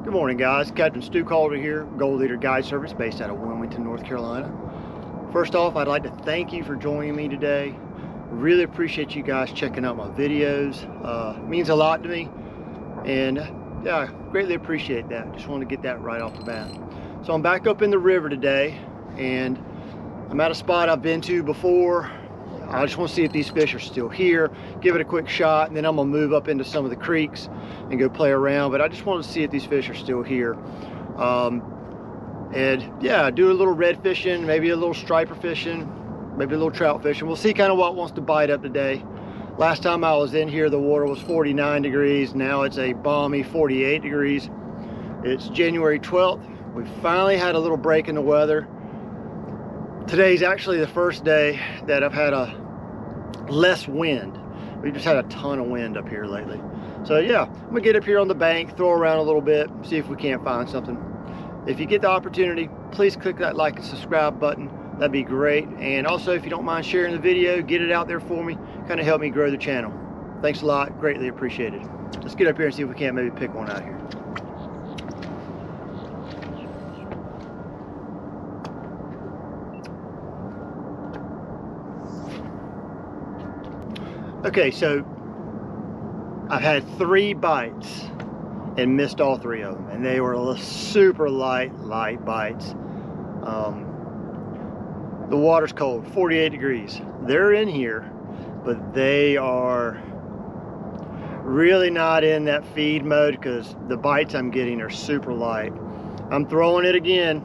Good morning, guys. Captain Stu Calder here, Gold Leader Guide Service based out of Wilmington, North Carolina. First off, I'd like to thank you for joining me today. Really appreciate you guys checking out my videos. It means a lot to me, and yeah, greatly appreciate that. Just wanted to get that right off the bat. So I'm back up in the river today, and I'm at a spot I've been to before. I just want to see if these fish are still here, give it a quick shot, and then I'm gonna move up into some of the creeks and go play around. But I just wanted to see if these fish are still here. And yeah, do a little red fishing, maybe a little striper fishing, maybe a little trout fishing. We'll see kind of what wants to bite up today. Last time I was in here, the water was 49 degrees. Now it's a balmy 48 degrees. It's January 12th. We finally had a little break in the weather. Today's actually the first day that I've had a less wind. We just had a ton of wind up here lately. So yeah, I'm gonna get up here on the bank, throw around a little bit, see if we can't find something. If you get the opportunity, please click that like and subscribe button. That'd be great. And also, if you don't mind sharing the video, get it out there for me, kind of help me grow the channel. Thanks a lot, greatly appreciated. Let's get up here and see if we can't maybe pick one out here. Okay, so I've had 3 bites and missed all 3 of them, and they were super light bites. The water's cold, 48 degrees. They're in here, but they are really not in that feed mode because the bites I'm getting are super light. I'm throwing it again,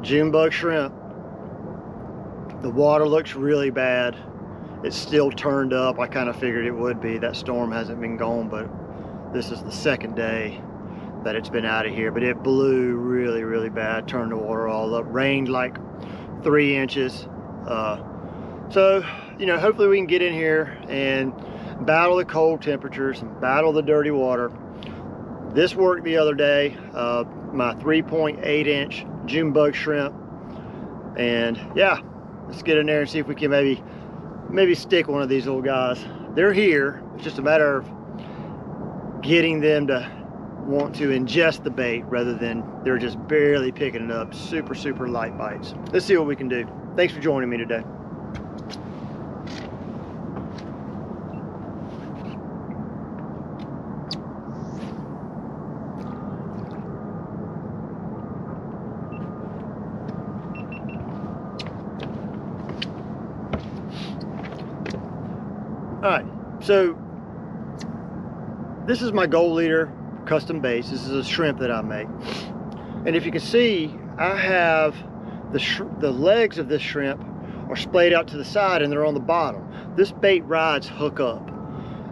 Junebug shrimp. The water looks really bad. It's still turned up. I kind of figured it would be. That storm hasn't been gone, but this is the 2nd day that it's been out of here. But it blew really bad, turned the water all up, rained like 3 inches. So, you know, hopefully we can get in here and battle the cold temperatures and battle the dirty water. This worked the other day, my 3.8 inch Junebug shrimp. And yeah, let's get in there and see if we can maybe stick one of these little guys. They're here. It's just a matter of getting them to want to ingest the bait rather than they're just barely picking it up. Super light bites. Let's see what we can do. Thanks for joining me today. All right, so this is my Gold Leader custom base. This is a shrimp that I make. And if you can see, I have the legs of this shrimp are splayed out to the side and they're on the bottom. This bait rides hook up.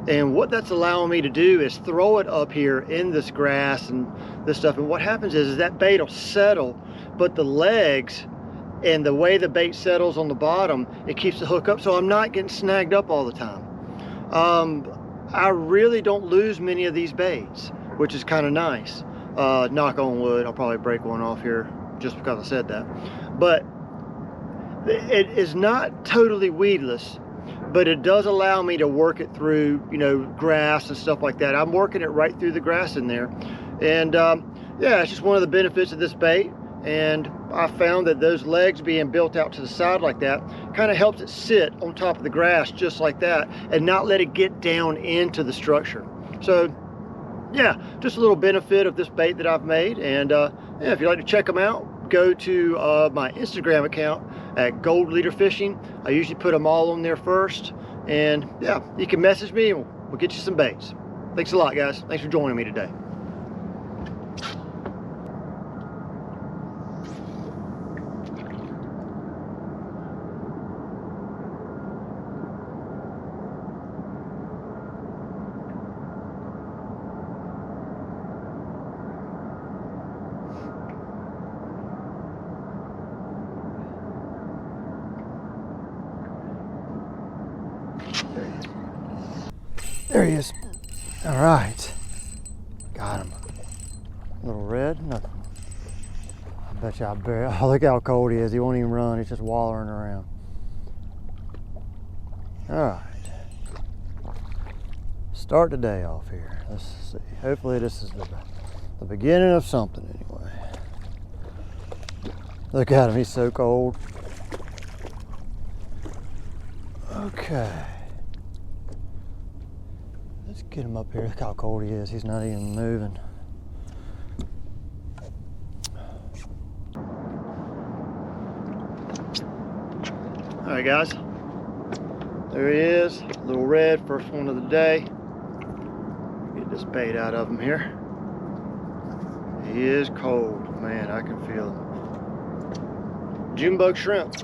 And what that's allowing me to do is throw it up here in this grass and this stuff. And what happens is that bait will settle, but the legs and the way the bait settles on the bottom, it keeps the hook up, so I'm not getting snagged up all the time. I really don't lose many of these baits, which is kind of nice. Knock on wood, I'll probably break one off here just because I said that. But it is not totally weedless, but it does allow me to work it through, you know, grass and stuff like that. I'm working it right through the grass in there. And yeah, it's just one of the benefits of this bait. And I found that those legs being built out to the side like that kind of helps it sit on top of the grass just like that and not let it get down into the structure. So yeah, just a little benefit of this bait that I've made. And yeah, if you'd like to check them out, go to my Instagram account at Gold Leader Fishing. I usually put them all on there first. And yeah, you can message me and we'll get you some baits. Thanks a lot, guys. Thanks for joining me today. There he is. All right, got him. A little red, nothing. I bet you oh, look how cold he is. He won't even run, he's just wallowing around. All right, start the day off here. Let's see, hopefully this is the The beginning of something anyway. Look at him, he's so cold. Okay. Let's get him up here. Look how cold he is. He's not even moving. All right, guys. There he is, little red, first one of the day. Get this bait out of him here. He is cold, man, I can feel him. Junebug shrimp.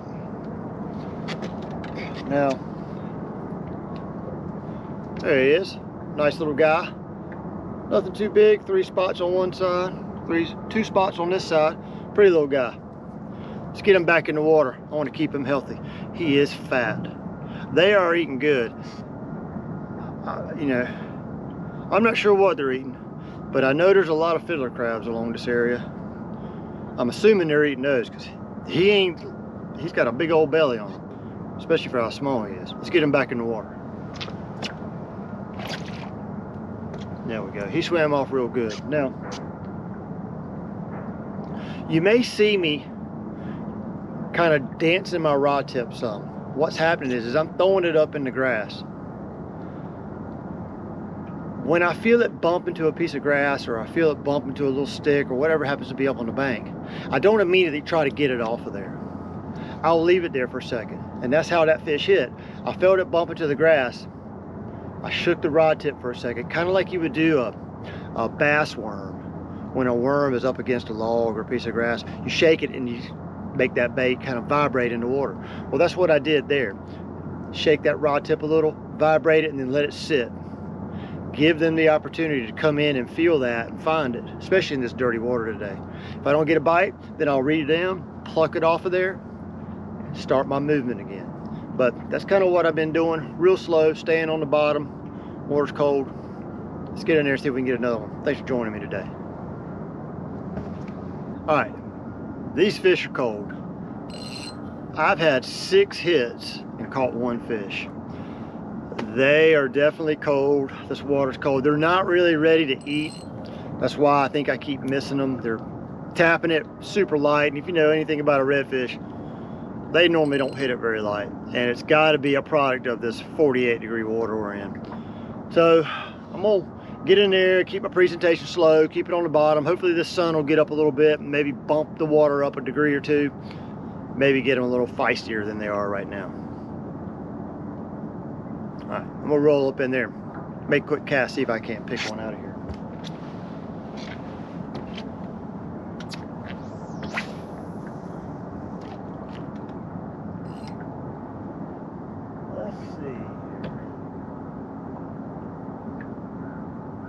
Now, there he is, nice little guy. Nothing too big, 3 spots on one side, 2 spots on this side. Pretty little guy. Let's get him back in the water. I want to keep him healthy. He is fat. They are eating good. You know, I'm not sure what they're eating, but I know there's a lot of fiddler crabs along this area. I'm assuming they're eating those because he's got a big old belly on him, especially for how small he is. Let's get him back in the water. There we go. He swam off real good. Now, you may see me kind of dancing my rod tip some. What's happening is I'm throwing it up in the grass. When I feel it bump into a piece of grass, or I feel it bump into a little stick, or whatever happens to be up on the bank, I don't immediately try to get it off of there. I'll leave it there for a second. And that's how that fish hit. I felt it bump into the grass. I shook the rod tip for a second, kind of like you would do a bass worm. When a worm is up against a log or a piece of grass, you shake it and you make that bait kind of vibrate in the water. Well, that's what I did there. Shake that rod tip a little, vibrate it, and then let it sit. Give them the opportunity to come in and feel that and find it, especially in this dirty water today. If I don't get a bite, then I'll reach down, pluck it off of there, and start my movement again. But that's kind of what I've been doing, real slow, staying on the bottom. Water's cold. Let's get in there and see if we can get another one. Thanks for joining me today. All right, these fish are cold. I've had 6 hits and caught 1 fish. They are definitely cold. This water's cold. They're not really ready to eat. That's why I think I keep missing them. They're tapping it super light. And if you know anything about a redfish, they normally don't hit it very light. And it's got to be a product of this 48-degree water we're in. So I'm gonna get in there, keep my presentation slow, keep it on the bottom. Hopefully this sun will get up a little bit, and maybe bump the water up a degree or 2. Maybe get them a little feistier than they are right now. All right, I'm gonna roll up in there, make a quick cast, see if I can't pick one out of here. Let's see.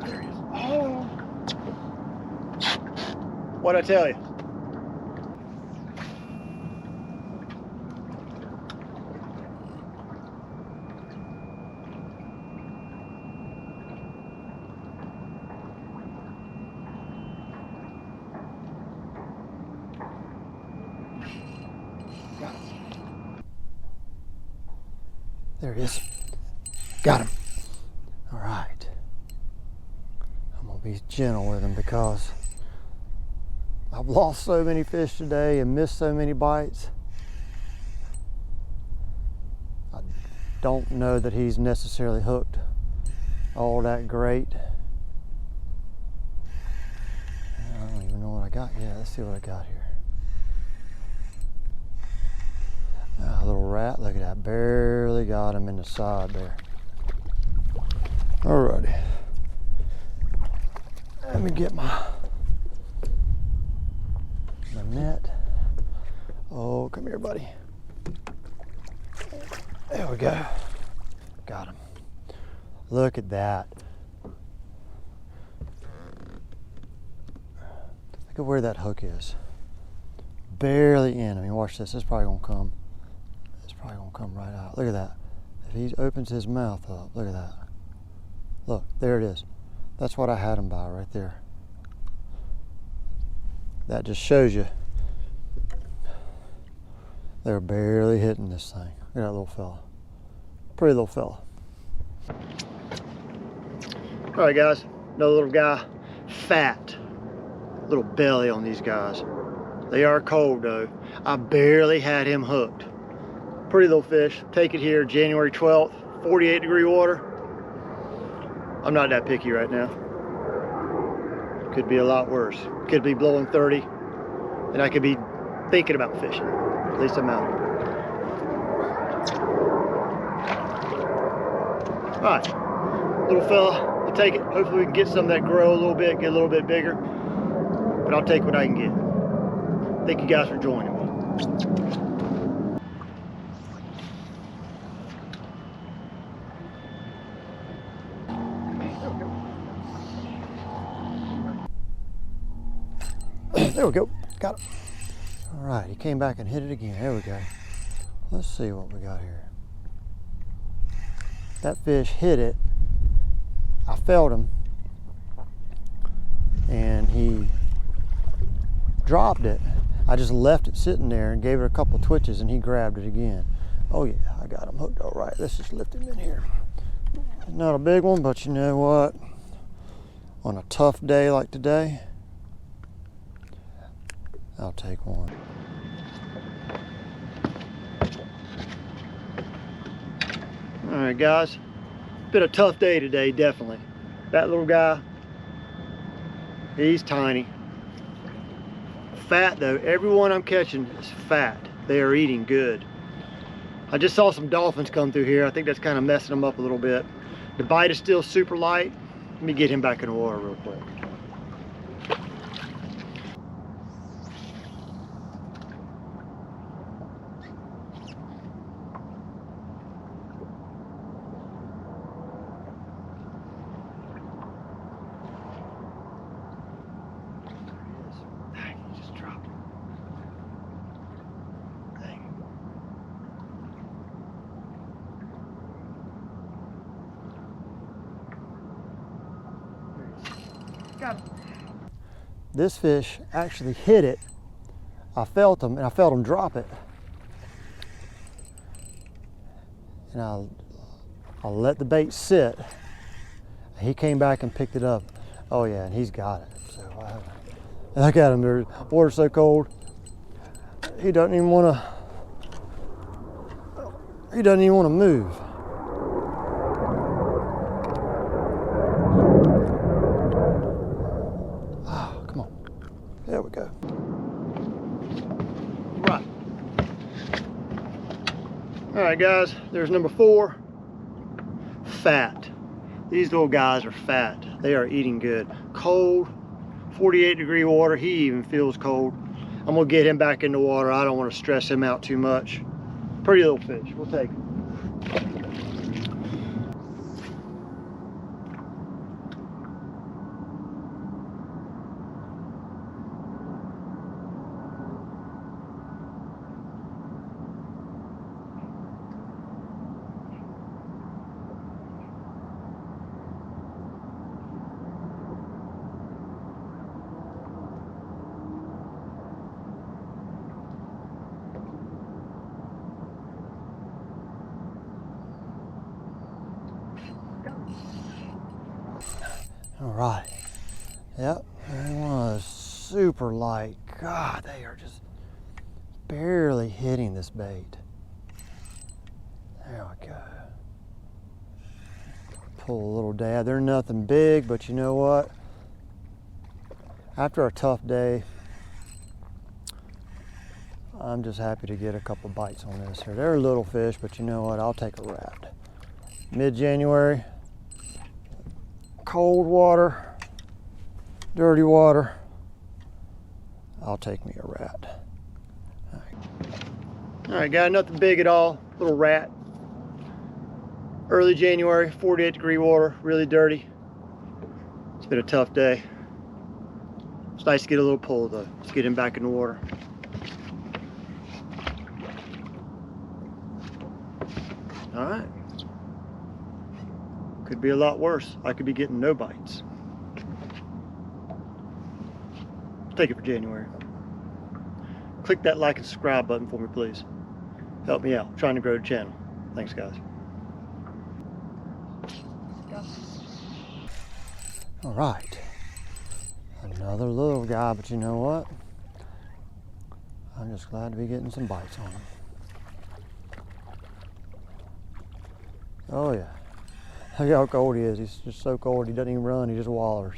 There he is. Oh! What'd I tell you? There he is. Got him. All right. I'm gonna be gentle with him because I've lost so many fish today and missed so many bites. I don't know that he's necessarily hooked all that great. I don't even know what I got yet. Let's see what I got here. A little rat, look at that, barely got him in the side there. Alrighty. Let me get my net. Oh, come here, buddy. There we go. Got him. Look at that. Look at where that hook is. Barely in. I mean, watch this. It's probably gonna come. Probably gonna come right out. Look at that. If he opens his mouth up, look at that. Look, there it is. That's what I had him by right there. That just shows you they're barely hitting this thing. Look at that little fella. Pretty little fella. All right, guys. Another little guy. Fat. little belly on these guys. They are cold though. I barely had him hooked. Pretty little fish. Take it here January 12th, 48-degree water. I'm not that picky right now. Could be a lot worse. Could be blowing 30 and I could be thinking about fishing. At least I'm out here. All right, little fella, I'll take it. Hopefully we can get some that grow a little bit, get a little bit bigger, but I'll take what I can get. Thank you guys for joining me. There we go, got it. All right, he came back and hit it again. There we go. Let's see what we got here. That fish hit it. I felt him, and he dropped it. I just left it sitting there and gave it a couple twitches, and he grabbed it again. Oh yeah, I got him hooked all right. Let's just lift him in here. Not a big one, but you know what? On a tough day like today, I'll take one. All right, guys. Been a tough day today, definitely. That little guy, he's tiny. Fat though. Everyone I'm catching is fat. They are eating good. I just saw some dolphins come through here. I think that's kind of messing them up a little bit. The bite is still super light. Let me get him back in the water real quick. Got him. This fish actually hit it. I felt him, and I felt him drop it. And I let the bait sit. He came back and picked it up. Oh yeah, and he's got it. So look at him. The water's so cold. He doesn't even want to. He doesn't even want to move. There we go. Right. All right, guys, there's number 4. Fat. These little guys are fat. They are eating good. Cold, 48-degree water. He even feels cold. I'm gonna get him back in the water. I don't want to stress him out too much. Pretty little fish. We'll take him. All right. Yep, there was. Super light. God, they are just barely hitting this bait. There we go. Pull a little dab. They're nothing big, but you know what? After a tough day, I'm just happy to get a couple bites on this here. They're little fish, but you know what? I'll take a rat. Mid-January. Cold water, dirty water, I'll take me a rat. All right, guys, nothing big at all, little rat. Early January, 48-degree water, really dirty. It's been a tough day. It's nice to get a little pull though. Let's get him back in the water. All right. Could be a lot worse. I could be getting no bites. Take it for January. Click that like and subscribe button for me, please. Help me out. I'm trying to grow the channel. Thanks, guys. All right. Another little guy, but you know what? I'm just glad to be getting some bites on him. Oh yeah. Look how cold he is. He's just so cold he doesn't even run, he just wallers.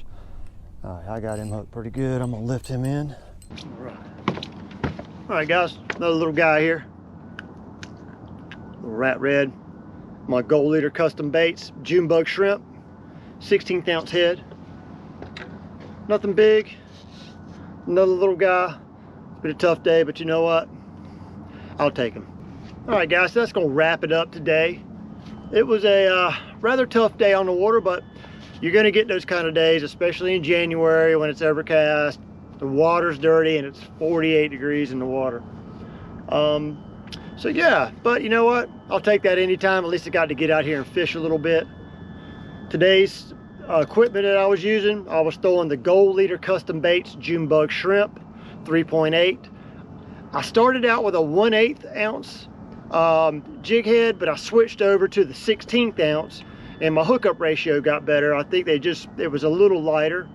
All right, I got him hooked pretty good. I'm gonna lift him in. All right guys, another little guy here. Little rat red. My Gold Leader custom baits, Junebug shrimp, 16th ounce head. Nothing big, another little guy. It's been a tough day, but you know what? I'll take him. All right guys, so that's gonna wrap it up today. It was a rather tough day on the water, but you're gonna get those kind of days, especially in January when it's overcast, the water's dirty, and it's 48 degrees in the water. So yeah, but you know what? I'll take that anytime. At least I got to get out here and fish a little bit. Today's equipment that I was using, I was throwing the Gold Leader custom baits Junebug shrimp 3.8. I started out with a 1/8 ounce jig head, but I switched over to the 16th ounce and my hookup ratio got better. I think it was a little lighter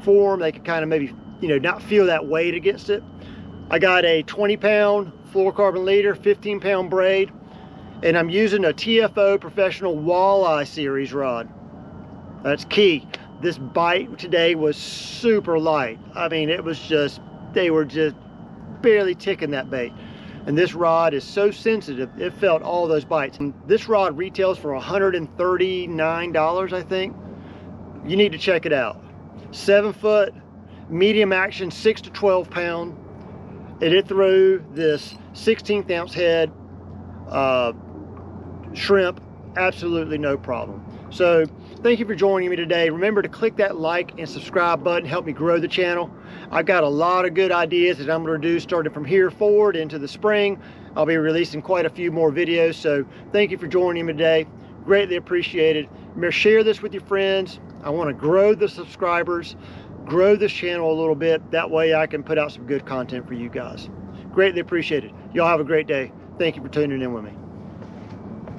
for them. They could kind of maybe, you know, not feel that weight against it. I got a 20-pound fluorocarbon leader, 15-pound braid, and I'm using a TFO Professional Walleye series rod. That's key. This bite today was super light. I mean, it was just, they were just barely ticking that bait. And this rod is so sensitive, it felt all those bites. And this rod retails for $139, I think. You need to check it out. 7-foot, medium action, 6 to 12 pound. And it threw this 16th ounce head shrimp, absolutely no problem. So thank you for joining me today. Remember to click that like and subscribe button, help me grow the channel. I've got a lot of good ideas that I'm going to do starting from here forward into the spring. I'll be releasing quite a few more videos, so thank you for joining me today. Greatly appreciated. Remember, share this with your friends. I want to grow the subscribers, grow this channel a little bit. That way I can put out some good content for you guys. Greatly appreciated. Y'all have a great day. Thank you for tuning in with me.